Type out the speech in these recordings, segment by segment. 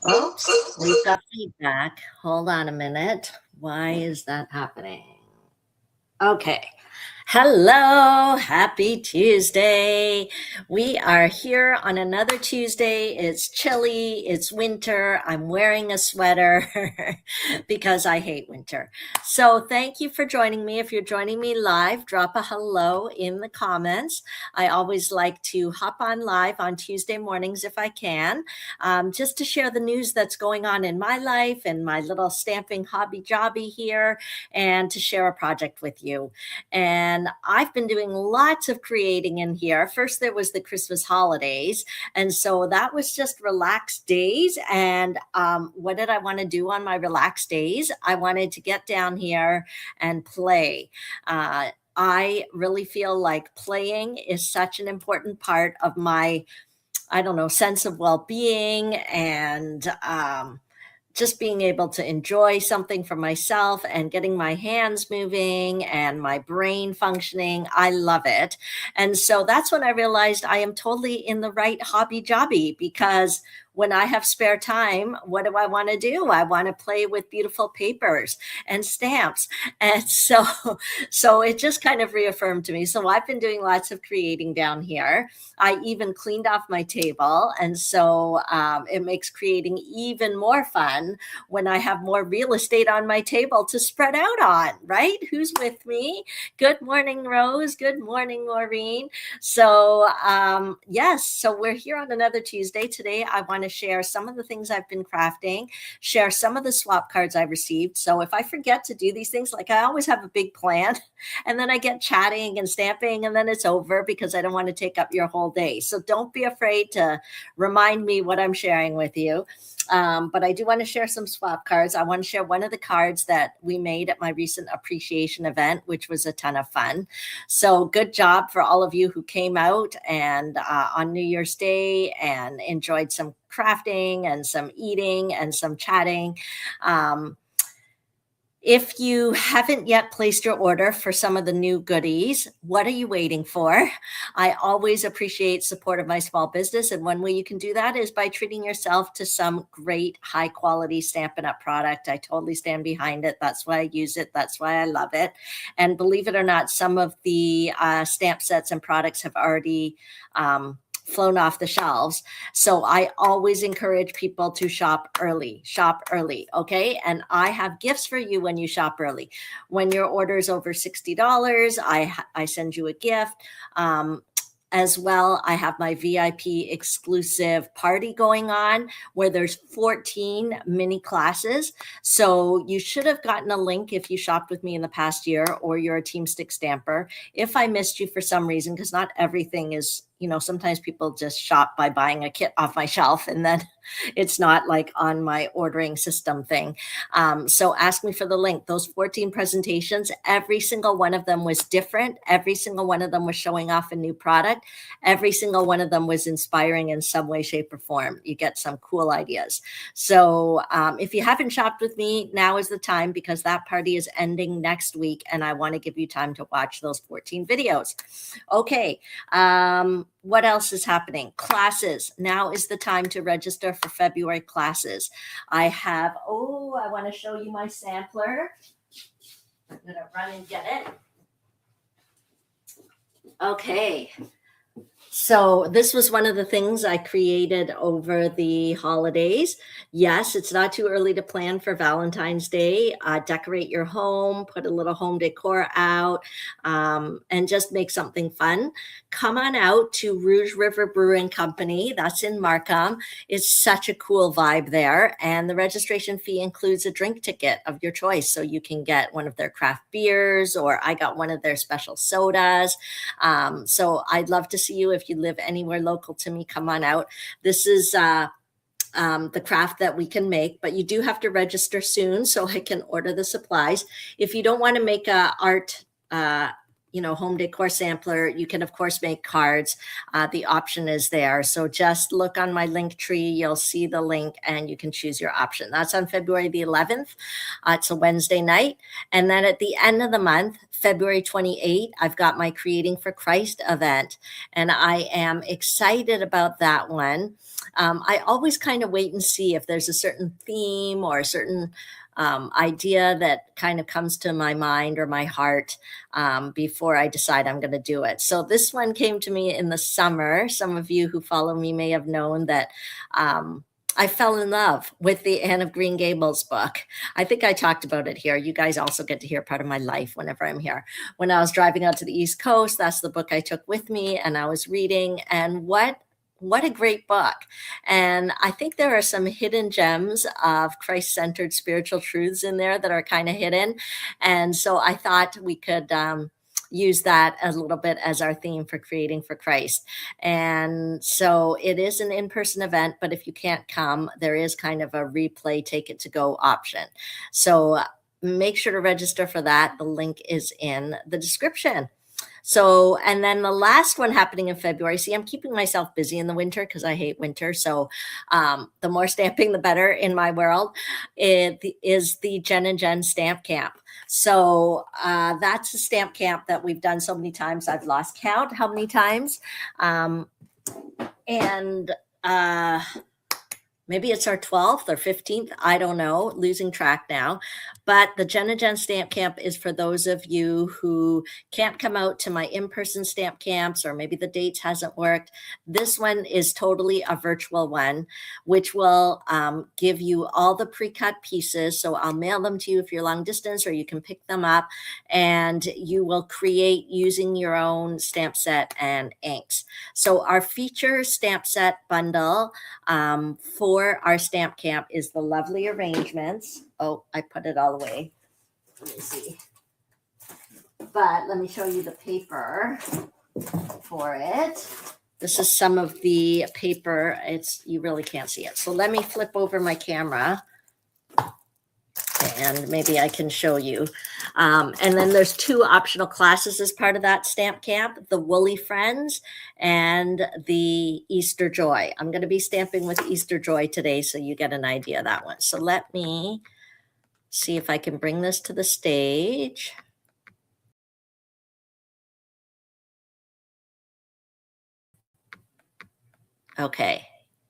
Oops, we've got feedback. Hold on a minute. Why is that happening? Okay. Hello, happy Tuesday. We are here on another Tuesday. It's chilly, it's winter. I'm wearing a sweater because I hate winter. So, thank you for joining me. If you're joining me live, drop a hello in the comments. I always like to hop on live on Tuesday mornings if I can, just to share the news that's going on in my life and my little stamping hobby jobby here, and to share a project with you. And I've been doing lots of creating in here. First, there was the Christmas holidays. And so that was just relaxed days. And what did I want to do on my relaxed days? I wanted to get down here and play. I really feel like playing is such an important part of my, I don't know, sense of well-being and just being able to enjoy something for myself and getting my hands moving and my brain functioning. I love it. And so that's when I realized I am totally in the right hobby jobby, because when I have spare time, what do I want to do? I want to play with beautiful papers and stamps. And so it just kind of reaffirmed to me. So I've been doing lots of creating down here. I even cleaned off my table. And so it makes creating even more fun when I have more real estate on my table to spread out on, right? Who's with me? Good morning, Rose. Good morning, Maureen. So yes, so we're here on another Tuesday. Today, I want to share some of the things I've been crafting, share some of the swap cards I received. So if I forget to do these things, like I always have a big plan and then I get chatting and stamping and then it's over because I don't want to take up your whole day. So don't be afraid to remind me what I'm sharing with you. But I do want to share some swap cards. I want to share one of the cards that we made at my recent appreciation event, which was a ton of fun. So good job for all of you who came out and on New Year's Day and enjoyed some crafting and some eating and some chatting. If you haven't yet placed your order for some of the new goodies, what are you waiting for? I always appreciate support of my small business. And one way you can do that is by treating yourself to some great high quality Stampin' Up! Product. I totally stand behind it. That's why I use it. That's why I love it. And believe it or not, some of the stamp sets and products have already flown off the shelves. So I always encourage people to shop early, okay? And I have gifts for you when you shop early. When your order is over $60, I send you a gift. As well, I have my VIP exclusive party going on where there's 14 mini classes. So you should have gotten a link if you shopped with me in the past year or you're a Team Stick Stamper. If I missed you for some reason, because not everything is, sometimes people just shop by buying a kit off my shelf and then it's not like on my ordering system thing. So ask me for the link. Those 14 presentations, every single one of them was different. Every single one of them was showing off a new product. Every single one of them was inspiring in some way, shape, or form. You get some cool ideas. So if you haven't shopped with me, now is the time, because that party is ending next week and I want to give you time to watch those 14 videos. Okay. What else is happening? Classes. Now is the time to register for February classes. I want to show you my sampler. I'm going to run and get it. Okay. So this was one of the things I created over the holidays. Yes, it's not too early to plan for Valentine's Day. Decorate your home, put a little home decor out, and just make something fun. Come on out to Rouge River Brewing Company. That's in Markham. It's such a cool vibe there. And the registration fee includes a drink ticket of your choice. So you can get one of their craft beers, or I got one of their special sodas. So I'd love to see you. If you live anywhere local to me, come on out. This is the craft that we can make, but you do have to register soon so I can order the supplies. If you don't want to make a art, home decor sampler. You can, of course, make cards. The option is there. So just look on my link tree. You'll see the link and you can choose your option. That's on February the 11th. It's a Wednesday night. And then at the end of the month, February 28th, I've got my Creating for Christ event. And I am excited about that one. I always kind of wait and see if there's a certain theme or a certain idea that kind of comes to my mind or my heart before I decide I'm going to do it. So this one came to me in the summer. Some of you who follow me may have known that I fell in love with the Anne of Green Gables book. I think I talked about it here. You guys also get to hear part of my life whenever I'm here. When I was driving out to the East Coast, that's the book I took with me and I was reading. And what a great book. And I think there are some hidden gems of Christ-centered spiritual truths in there that are kind of hidden. And so I thought we could use that a little bit as our theme for Creating for Christ. And so it is an in-person event, but if you can't come, there is kind of a replay, take it to go option. So make sure to register for that. The link is in the description. So, and then the last one happening in February, see, I'm keeping myself busy in the winter because I hate winter. So the more stamping, the better in my world. It is the Jen and Jen Stamp Camp. So that's a stamp camp that we've done so many times. I've lost count how many times. Maybe it's our 12th or 15th. I don't know, losing track now. But the Jen and Jen Stamp Camp is for those of you who can't come out to my in-person stamp camps, or maybe the dates hasn't worked. This one is totally a virtual one, which will give you all the pre-cut pieces. So I'll mail them to you if you're long distance, or you can pick them up, and you will create using your own stamp set and inks. So our feature stamp set bundle for our stamp camp is the lovely arrangements. Oh, I put it all away. Let me see. But let me show you the paper for it. This is some of the paper. You really can't see it. So let me flip over my camera and maybe I can show you. And then there's 2 optional classes as part of that stamp camp, the Woolly Friends and the Easter Joy. I'm going to be stamping with Easter Joy today, so you get an idea of that one. So let me see if I can bring this to the stage. Okay.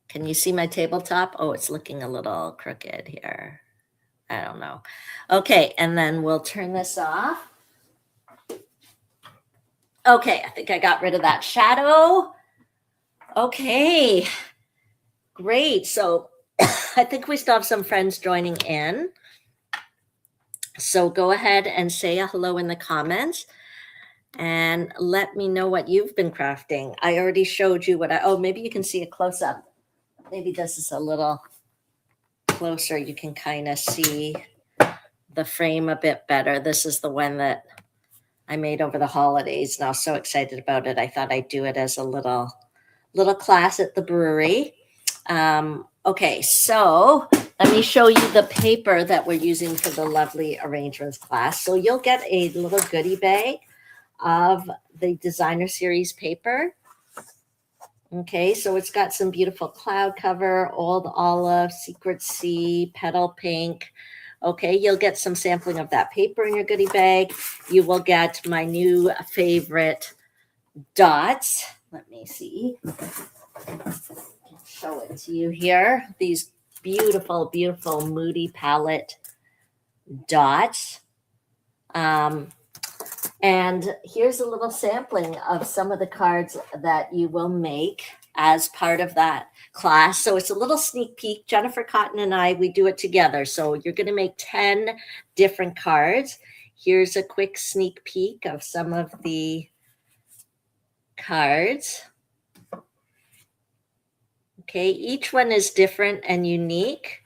Can you see my tabletop? Oh, it's looking a little crooked here. I don't know. Okay, and then we'll turn this off. Okay, I think I got rid of that shadow. Okay, great. So I think we still have some friends joining in. So go ahead and say a hello in the comments and let me know what you've been crafting. I already showed you maybe you can see a close up. Maybe this is a little closer. You can kind of see the frame a bit better. This is the one that I made over the holidays, and I was so excited about it. I thought I'd do it as a little class at the brewery. Okay, so let me show you the paper that we're using for the lovely arrangements class. So you'll get a little goodie bag of the designer series paper. Okay, so it's got some beautiful cloud cover, old olive, secret sea, petal pink. Okay, you'll get some sampling of that paper in your goodie bag. You will get my new favorite dots. Let me see. I'll show it to you here. These beautiful, beautiful Moody palette dots. And here's a little sampling of some of the cards that you will make as part of that class. So it's a little sneak peek. Jennifer Cotton and I, we do it together. So you're going to make 10 different cards. Here's a quick sneak peek of some of the cards. Okay, each one is different and unique,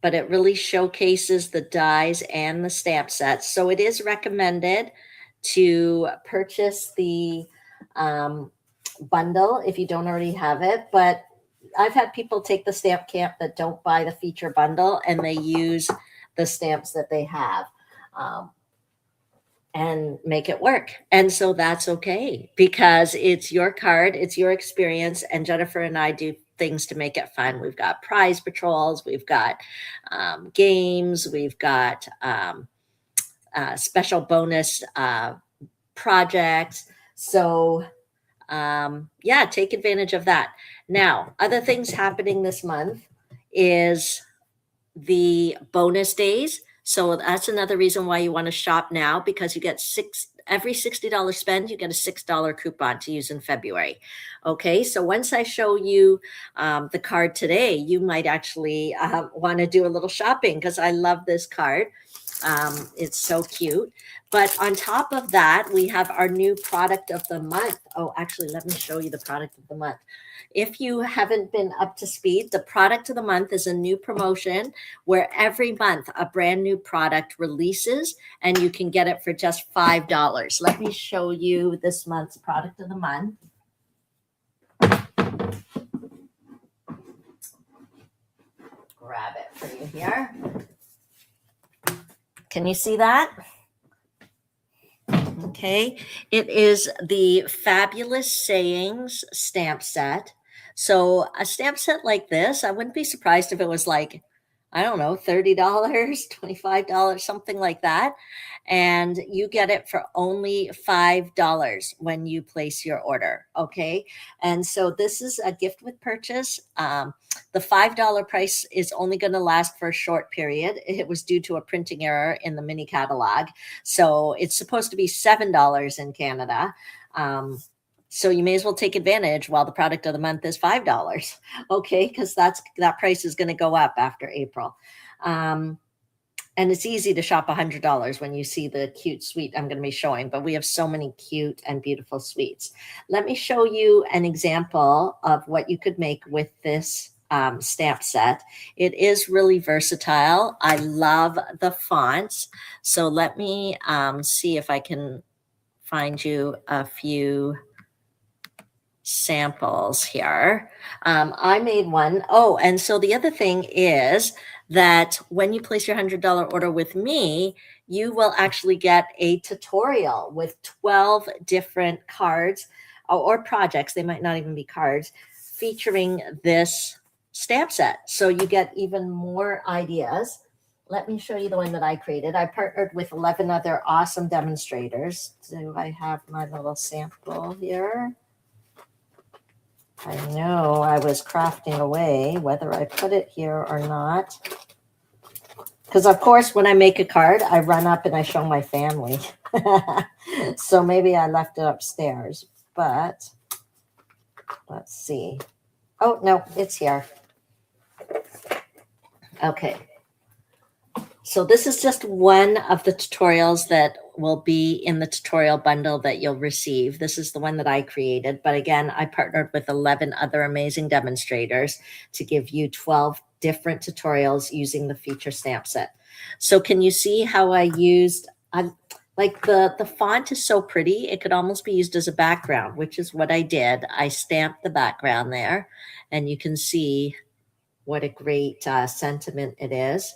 but it really showcases the dies and the stamp sets. So it is recommended to purchase the bundle if you don't already have it. But I've had people take the stamp camp that don't buy the feature bundle, and they use the stamps that they have. and make it work. And so that's okay because it's your card, it's your experience. And Jennifer and I do things to make it fun. We've got prize patrols, we've got games, we've got special bonus projects. So, yeah, take advantage of that. Now, other things happening this month is the bonus days. So that's another reason why you want to shop now, because you get every $60 spend, you get a $6 coupon to use in February. Okay, so once I show you the card today, you might actually want to do a little shopping because I love this card. It's so cute. But on top of that, we have our new product of the month. Oh, actually, let me show you the product of the month. If you haven't been up to speed, the product of the month is a new promotion where every month a brand new product releases and you can get it for just $5. Let me show you this month's product of the month. Grab it for you here. Can you see that? Okay, it is the Fabulous Sayings stamp set. So a stamp set like this, I wouldn't be surprised if it was like, I don't know, $30, $25, something like that. And you get it for only $5 when you place your order. Okay. And so this is a gift with purchase. The $5 price is only going to last for a short period. It was due to a printing error in the mini catalog. So it's supposed to be $7 in Canada. So you may as well take advantage while the product of the month is $5. Okay, because that price is going to go up after April. And it's easy to shop $100 when you see the cute suite I'm going to be showing, but we have so many cute and beautiful suites. Let me show you an example of what you could make with this stamp set. It is really versatile. I love the fonts. So let me see if I can find you a few samples here. I made one. Oh, and so the other thing is that when you place your $100 order with me, you will actually get a tutorial with 12 different cards or projects. They might not even be cards featuring this stamp set. So you get even more ideas. Let me show you the one that I created. I partnered with 11 other awesome demonstrators. Do I have my little sample here? I know I was crafting away, whether I put it here or not. Because, of course, when I make a card, I run up and I show my family. So maybe I left it upstairs, but let's see. Oh, no, it's here. Okay. So this is just one of the tutorials that will be in the tutorial bundle that you'll receive. This is the one that I created. But again, I partnered with 11 other amazing demonstrators to give you 12 different tutorials using the feature stamp set. So can you see how I used, like the font is so pretty, it could almost be used as a background, which is what I did. I stamped the background there, and you can see what a great sentiment it is.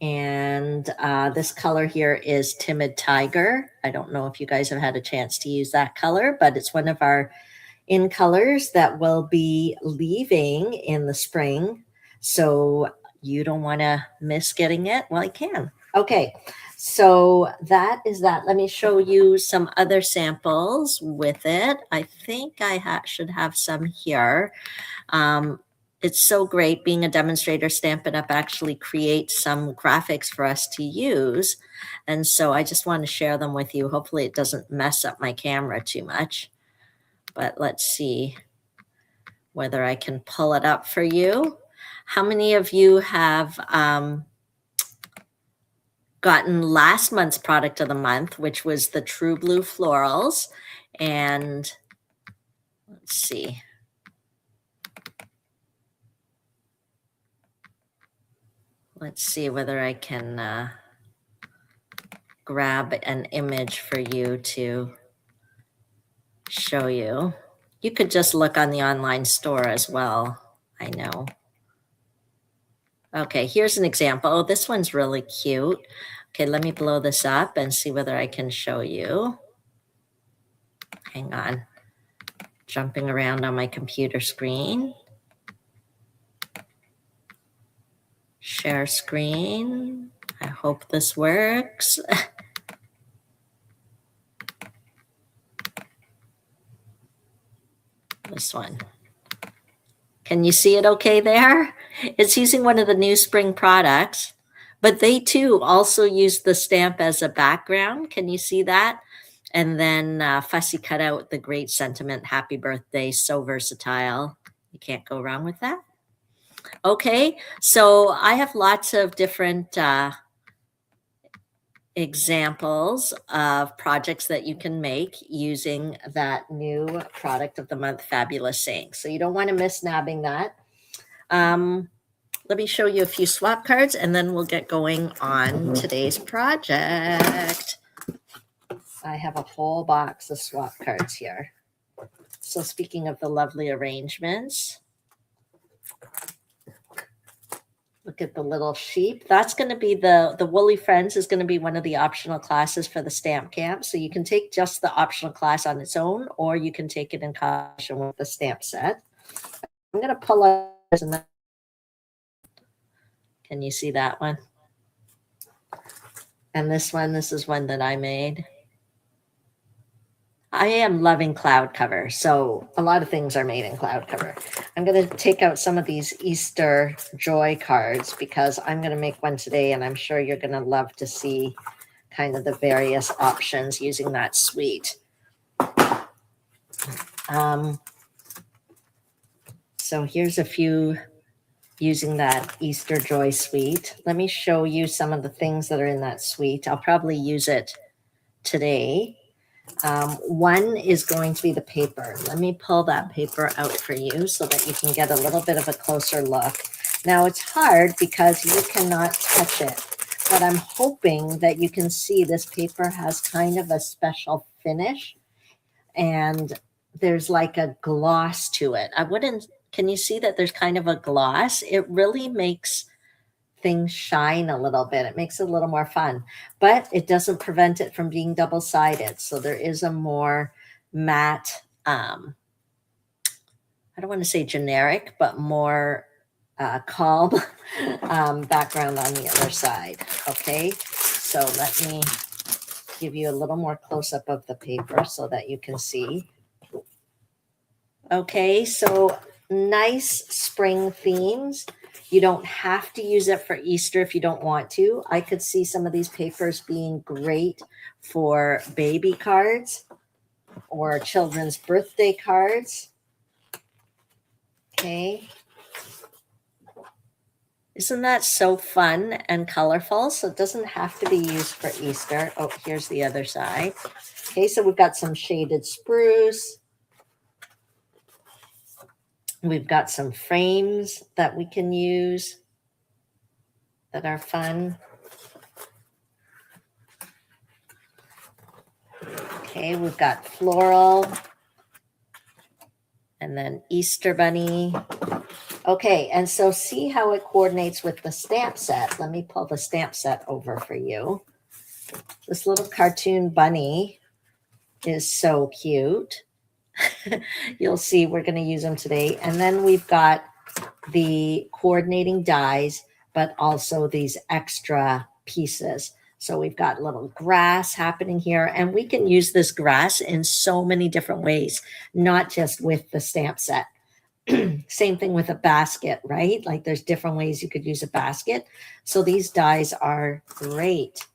And this color here is Timid Tiger. I don't know if you guys have had a chance to use that color, but it's one of our in colors that will be leaving in the spring. So you don't want to miss getting it. Well, I can. Okay, so that is that. Let me show you some other samples with it. I think I should have some here. It's so great being a demonstrator. Stampin' Up! Actually creates some graphics for us to use. And so I just want to share them with you. Hopefully it doesn't mess up my camera too much. But let's see whether I can pull it up for you. How many of you have gotten last month's product of the month, which was the True Blue Florals? And let's see. Let's see whether I can grab an image for you to show you. You could just look on the online store as well. I know. Okay, here's an example. Oh, this one's really cute. Okay, let me blow this up and see whether I can show you. Hang on. Jumping around on my computer screen. Share screen. I hope this works. This one. Can you see it okay there? It's using one of the new spring products, but they too also use the stamp as a background. Can you see that? And then Fussy cut out the great sentiment, happy birthday, so versatile. You can't go wrong with that. Okay, so I have lots of different examples of projects that you can make using that new product of the month, Fabulous Sayings. So you don't want to miss nabbing that. Let me show you a few swap cards and then we'll get going on today's project. I have a whole box of swap cards here. So speaking of the lovely arrangements, look at the little sheep. That's going to be the Woolly Friends is going to be one of the optional classes for the stamp camp. So you can take just the optional class on its own, or you can take it in combination with the stamp set. I'm going to pull out. Can you see that one? And this is one that I made. I am loving cloud cover. So a lot of things are made in cloud cover. I'm going to take out some of these Easter joy cards because I'm going to make one today and I'm sure you're going to love to see kind of the various options using that suite. So here's a few using that Easter joy suite. Let me show you some of the things that are in that suite. I'll probably use it today. One is going to be the paper. Let me pull that paper out for you so that you can get a little bit of a closer look. Now it's hard because you cannot touch it, but I'm hoping that you can see this paper has kind of a special finish and there's like a gloss to it. Can you see that there's kind of a gloss? It really makes things shine a little bit. It makes it a little more fun, but it doesn't prevent it from being double-sided. So there is a more matte, I don't want to say generic, but more calm background on the other side. Okay, so let me give you a little more close-up of the paper so that you can see. Okay, so nice spring themes. You don't have to use it for Easter if you don't want to. I could see some of these papers being great for baby cards or children's birthday cards. Okay. Isn't that so fun and colorful? So it doesn't have to be used for Easter. Oh, here's the other side. Okay, so we've got some shaded spruce. We've got some frames that we can use that are fun. Okay, we've got floral and then Easter bunny. Okay, and so see how it coordinates with the stamp set. Let me pull the stamp set over for you. This little cartoon bunny is so cute. You'll see we're going to use them today. And then we've got the coordinating dies, but also these extra pieces. So we've got little grass happening here, and we can use this grass in so many different ways, not just with the stamp set. Same thing with a basket, right? Like there's different ways you could use a basket. So these dies are great.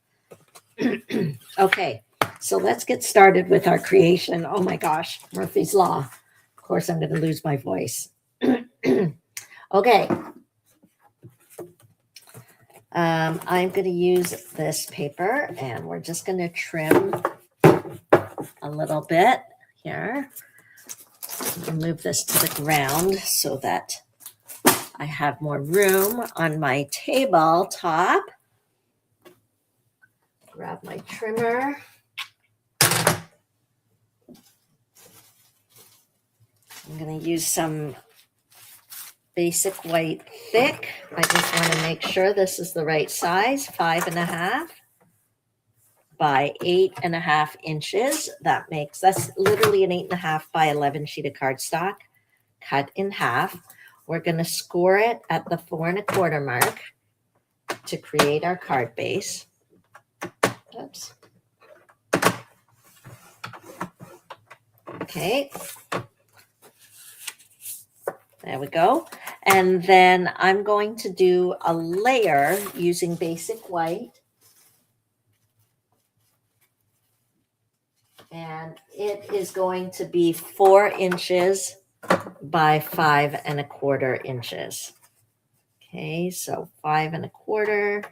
Okay, so let's get started with our creation. Oh my gosh, Murphy's Law. Of course, I'm going to lose my voice. Okay. I'm going to use this paper and we're just going to trim a little bit here. Move this to the ground so that I have more room on my tabletop. Grab my trimmer. I'm going to use some basic white thick. I just want to make sure this is the right size, 5.5. by 8.5 inches. That's literally an 8.5 by 11 sheet of cardstock cut in half. We're going to score it at the 4 1/4 mark to create our card base. Oops. Okay. There we go. And then I'm going to do a layer using basic white. And it is going to be 4 inches by 5 1/4 inches. Okay, so 5 1/4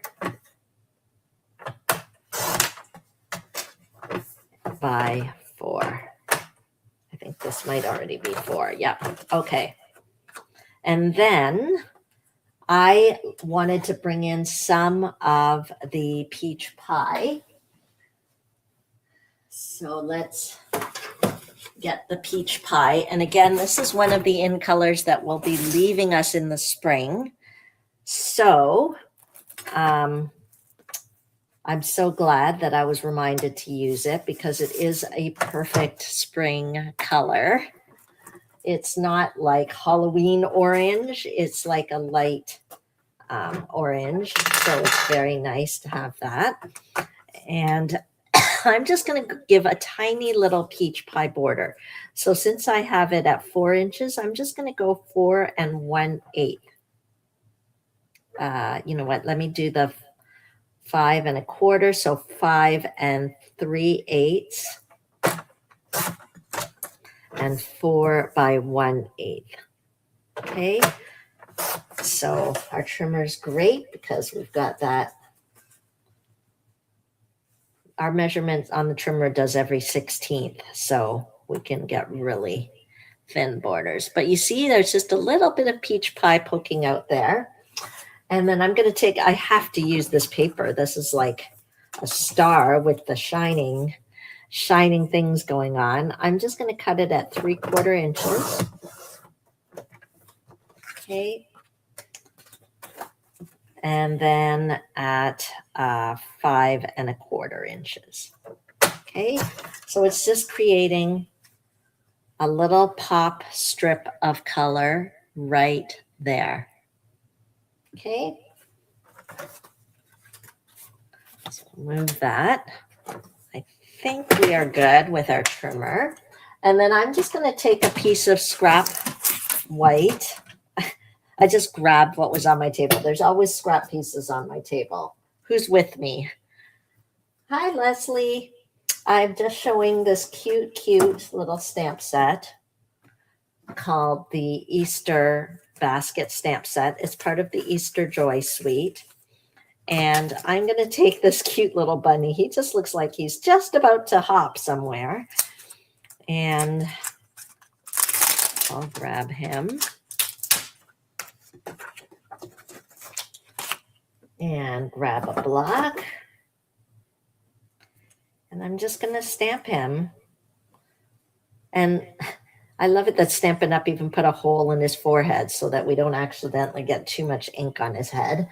by 4. I think this might already be 4. Yep. Okay. And then I wanted to bring in some of the peach pie. So let's get the peach pie. And again, this is one of the in colors that will be leaving us in the spring. So I'm so glad that I was reminded to use it because it is a perfect spring color. It's not like Halloween orange. It's like a light orange. So it's very nice to have that. And I'm just going to give a tiny little peach pie border. So since I have it at 4 inches, I'm just going to go 4 1/8. You know what? Let me do the 5 1/4. So 5 3/8 and 4 by 1/8. Okay. So our trimmer is great because we've got that. Our measurements on the trimmer does every 16th, so we can get really thin borders. But you see, there's just a little bit of peach pie poking out there. And then I'm going to I have to use this paper. This is like a star with the shining things going on. I'm just going to cut it at 3/4 inches. Okay. And then at 5 1/4 inches. Okay, so it's just creating a little pop strip of color right there. Okay, so move that. I think we are good with our trimmer. And then I'm just going to take a piece of scrap white. I just grabbed what was on my table. There's always scrap pieces on my table. Who's with me? Hi, Leslie. I'm just showing this cute little stamp set called the Easter Basket Stamp Set. It's part of the Easter Joy Suite. And I'm going to take this cute little bunny. He just looks like he's just about to hop somewhere. And I'll grab him. And grab a block. And I'm just going to stamp him. And I love it that Stampin' Up! Even put a hole in his forehead so that we don't accidentally get too much ink on his head.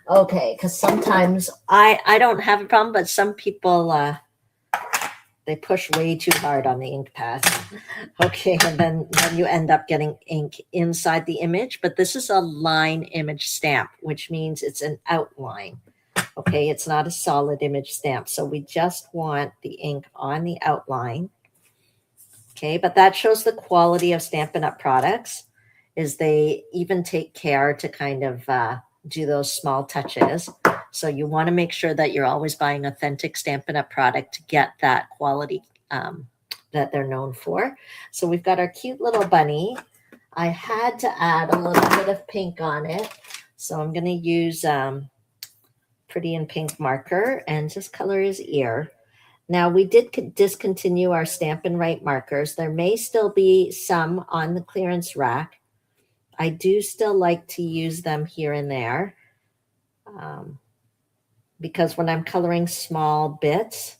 Okay, because sometimes I don't have a problem, but some people, they push way too hard on the ink pad. Okay, and then you end up getting ink inside the image. But this is a line image stamp, which means it's an outline. Okay, it's not a solid image stamp. So we just want the ink on the outline. Okay, but that shows the quality of Stampin' Up! Products is they even take care to kind of do those small touches. So you want to make sure that you're always buying authentic Stampin' Up! Product to get that quality that they're known for. So we've got our cute little bunny. I had to add a little bit of pink on it. So I'm going to use Pretty in Pink marker and just color his ear. Now, we did discontinue our Stampin' Right markers. There may still be some on the clearance rack. I do still like to use them here and there because when I'm coloring small bits,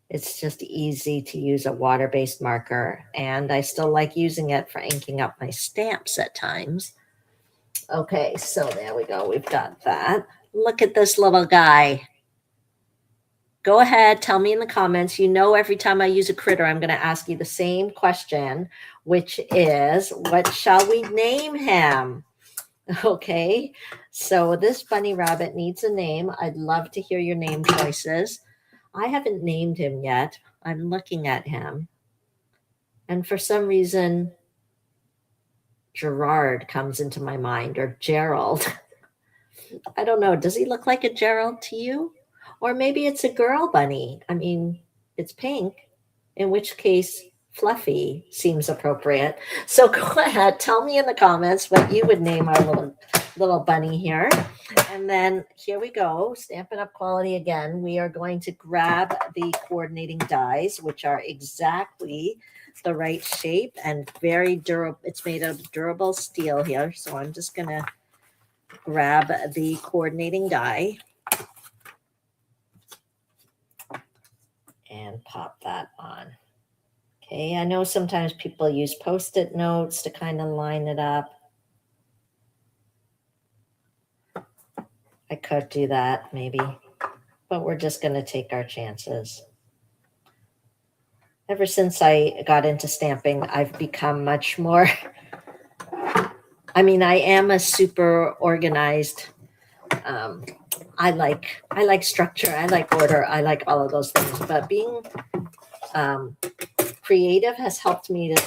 it's just easy to use a water-based marker. And I still like using it for inking up my stamps at times. Okay, so there we go. We've got that. Look at this little guy. Go ahead, tell me in the comments. You know, every time I use a critter, I'm going to ask you the same question, which is, what shall we name him? Okay, so this bunny rabbit needs a name. I'd love to hear your name choices. I haven't named him yet. I'm looking at him. And for some reason, Gerard comes into my mind, or Gerald. I don't know. Does he look like a Gerald to you? Or maybe it's a girl bunny. I mean, it's pink, in which case Fluffy seems appropriate. So go ahead, tell me in the comments what you would name our little bunny here. And then here we go, Stampin' Up! Quality again. We are going to grab the coordinating dies, which are exactly the right shape and very durable. It's made of durable steel here. So I'm just going to grab the coordinating die and pop that on. Okay, I know sometimes people use Post-it notes to kind of line it up. I could do that maybe, but we're just going to take our chances. Ever since I got into stamping, I've become much more, I mean, I am a super organized, I like structure, I like order, I like all of those things, but being creative has helped me to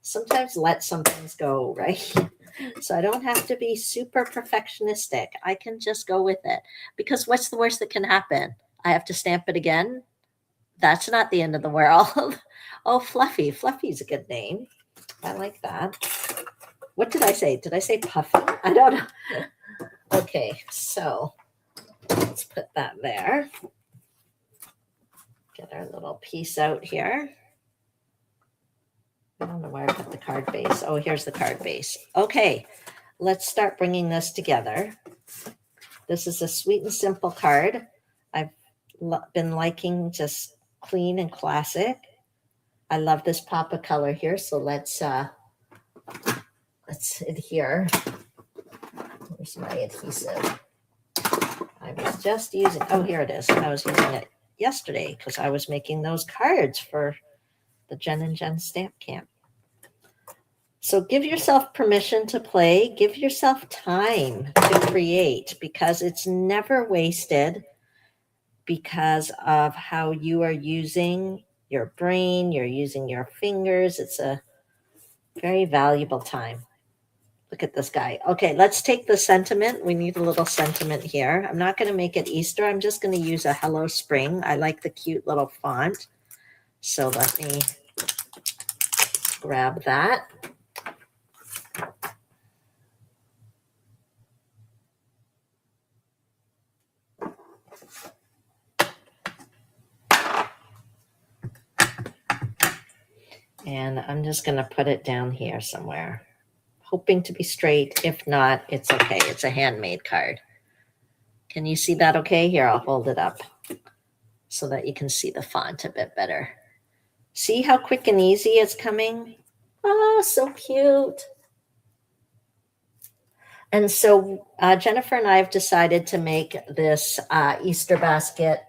sometimes let some things go, right? So I don't have to be super perfectionistic. I can just go with it, because what's the worst that can happen? I have to stamp it again. That's not the end of the world. Oh, Fluffy. Fluffy's a good name. I like that. What did I say? Did I say Puffy? I don't know. Okay, so let's put that there. Get our little piece out here. I don't know where I put the card base. Oh, here's the card base. Okay, let's start bringing this together. This is a sweet and simple card. I've been liking just clean and classic. I love this pop of color here, so let's adhere. Where's my adhesive? I was just using, oh, here it is. I was using it yesterday because I was making those cards for the Jen and Jen Stamp Camp. So give yourself permission to play. Give yourself time to create, because it's never wasted because of how you are using your brain, you're using your fingers. It's a very valuable time. Look at this guy. Okay, let's take the sentiment. We need a little sentiment here. I'm not going to make it Easter. I'm just going to use a Hello Spring. I like the cute little font. So let me grab that. And I'm just going to put it down here somewhere, hoping to be straight. If not, it's okay. It's a handmade card. Can you see that okay? Here, I'll hold it up so that you can see the font a bit better. See how quick and easy it's coming? Oh, so cute. And so Jennifer and I have decided to make this Easter basket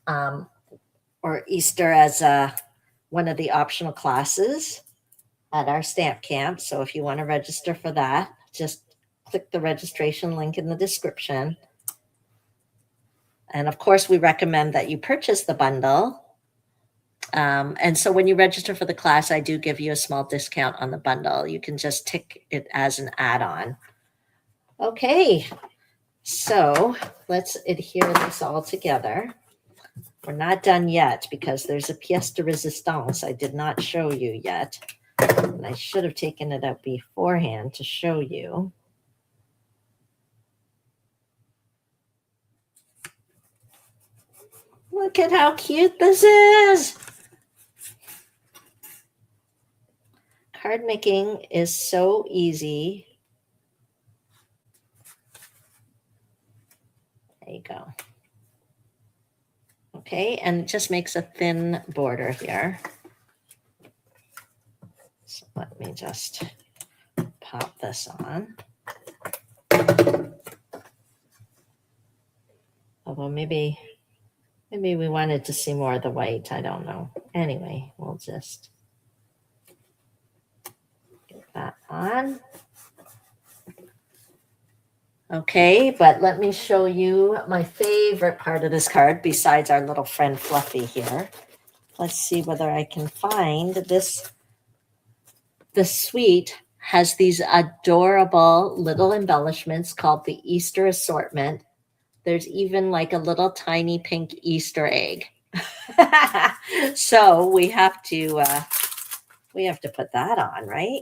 or Easter as one of the optional classes at our stamp camp. So if you want to register for that, just click the registration link in the description. And of course, we recommend that you purchase the bundle. And so when you register for the class, I do give you a small discount on the bundle. You can just tick it as an add-on. Okay, so let's adhere this all together. We're not done yet because there's a pièce de résistance I did not show you yet. And I should have taken it out beforehand to show you. Look at how cute this is. Card making is so easy. There you go. Okay, and it just makes a thin border here. So let me just pop this on. Although maybe Maybe we wanted to see more of the white. I don't know. Anyway, we'll just get that on. Okay, but let me show you my favorite part of this card besides our little friend Fluffy here. Let's see whether I can find this. The suite has these adorable little embellishments called the Easter assortment. There's even like a little tiny pink Easter egg. So we have to put that on, right?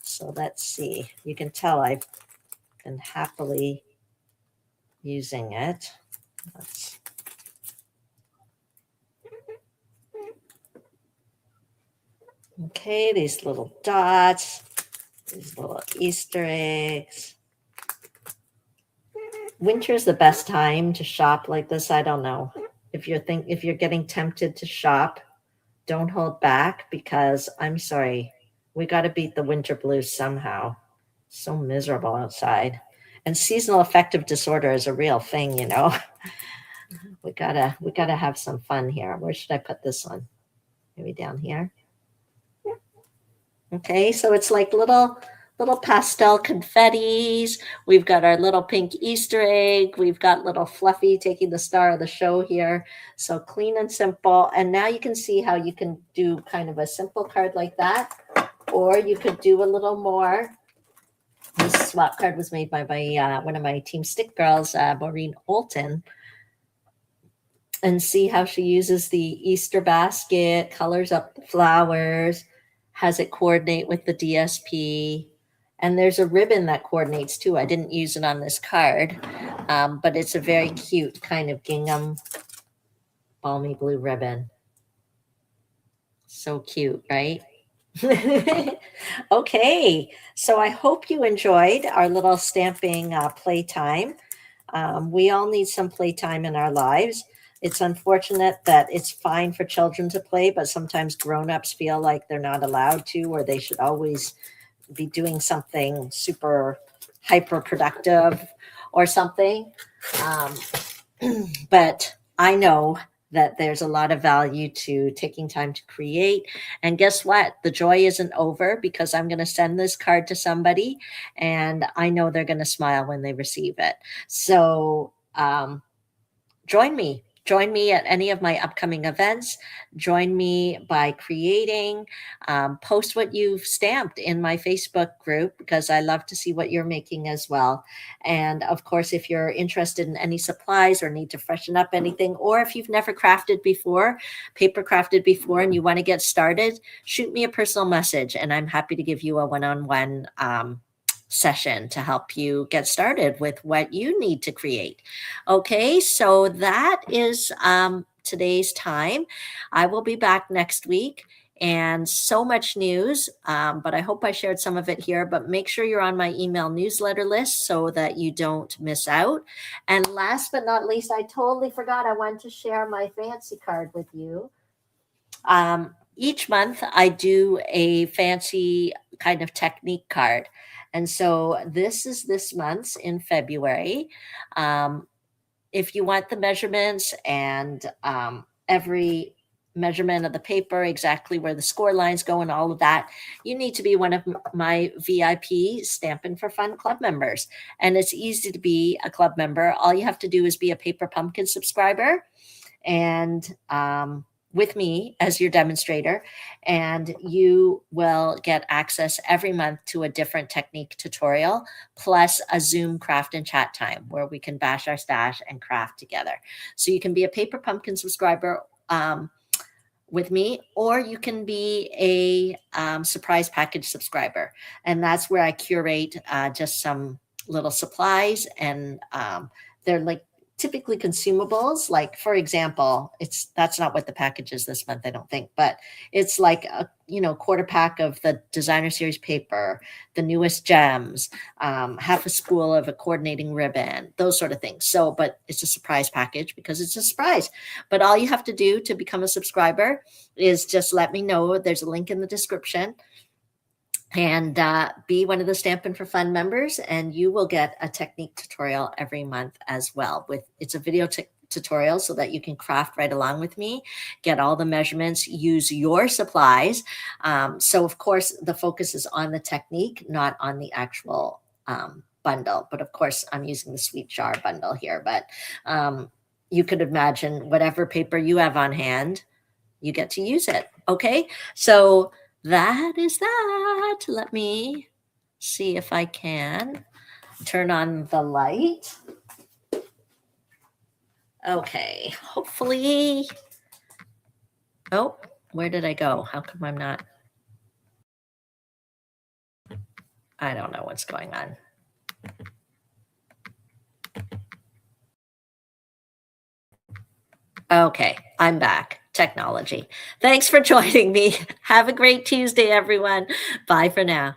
So let's see. You can tell I've been happily using it. Let's Okay, these little dots, these little Easter eggs. Winter is the best time to shop like this. I don't know. If you're getting tempted to shop, don't hold back because I'm sorry, we got to beat the winter blues somehow. So miserable outside. And seasonal affective disorder is a real thing, you know. We gotta have some fun here. Where should I put this one? Maybe down here. Okay, so it's like little pastel confettis. We've got our little pink Easter egg. We've got little Fluffy taking the star of the show here. So clean and simple. And now you can see how you can do kind of a simple card like that, or you could do a little more. This swap card was made by one of my Team Stick girls, Maureen Olton. And see how she uses the Easter basket, colors up the flowers, has it coordinate with the DSP. And there's a ribbon that coordinates too. I didn't use it on this card, but it's a very cute kind of gingham balmy blue ribbon. So cute, right? Okay, so I hope you enjoyed our little stamping playtime. We all need some playtime in our lives. It's unfortunate that it's fine for children to play, but sometimes grown-ups feel like they're not allowed to, or they should always be doing something super hyper productive or something. But I know that there's a lot of value to taking time to create. And guess what? The joy isn't over because I'm going to send this card to somebody and I know they're going to smile when they receive it. So join me. Join me at any of my upcoming events. Join me by creating. Post what you've stamped in my Facebook group because I love to see what you're making as well. And of course, if you're interested in any supplies or need to freshen up anything, or if you've never crafted before, paper crafted before, and you want to get started, shoot me a personal message and I'm happy to give you a one-on-one session to help you get started with what you need to create. Okay, so that is today's time. I will be back next week and so much news, but I hope I shared some of it here. But make sure you're on my email newsletter list so that you don't miss out. And last but not least, I totally forgot I wanted to share my fancy card with you. Each month I do a fancy kind of technique card. And so this is this month's in February. If you want the measurements and every measurement of the paper, exactly where the score lines go and all of that, you need to be one of my VIP Stampin' for Fun club members. And it's easy to be a club member. All you have to do is be a Paper Pumpkin subscriber and with me as your demonstrator, and you will get access every month to a different technique tutorial, plus a Zoom craft and chat time where we can bash our stash and craft together. So you can be a Paper Pumpkin subscriber with me, or you can be a surprise package subscriber. And that's where I curate just some little supplies, and they're like typically consumables. Like, for example, that's not what the package is this month, I don't think, but it's like a quarter pack of the designer series paper, the newest gems, half a spool of a coordinating ribbon, those sort of things. So, but it's a surprise package because it's a surprise. But all you have to do to become a subscriber is just let me know. There's a link in the description. And be one of the Stampin' for Fun members, and you will get a technique tutorial every month as well. It's a video tutorial so that you can craft right along with me, get all the measurements, use your supplies. So of course, the focus is on the technique, not on the actual bundle. But of course, I'm using the Sweet Jar bundle here, but you could imagine whatever paper you have on hand, you get to use it. Okay, so that is that. Let me see if I can turn on the light. Okay, hopefully. Oh, where did I go? How come I'm not? I don't know what's going on. Okay, I'm back. Technology. Thanks for joining me. Have a great Tuesday, everyone. Bye for now.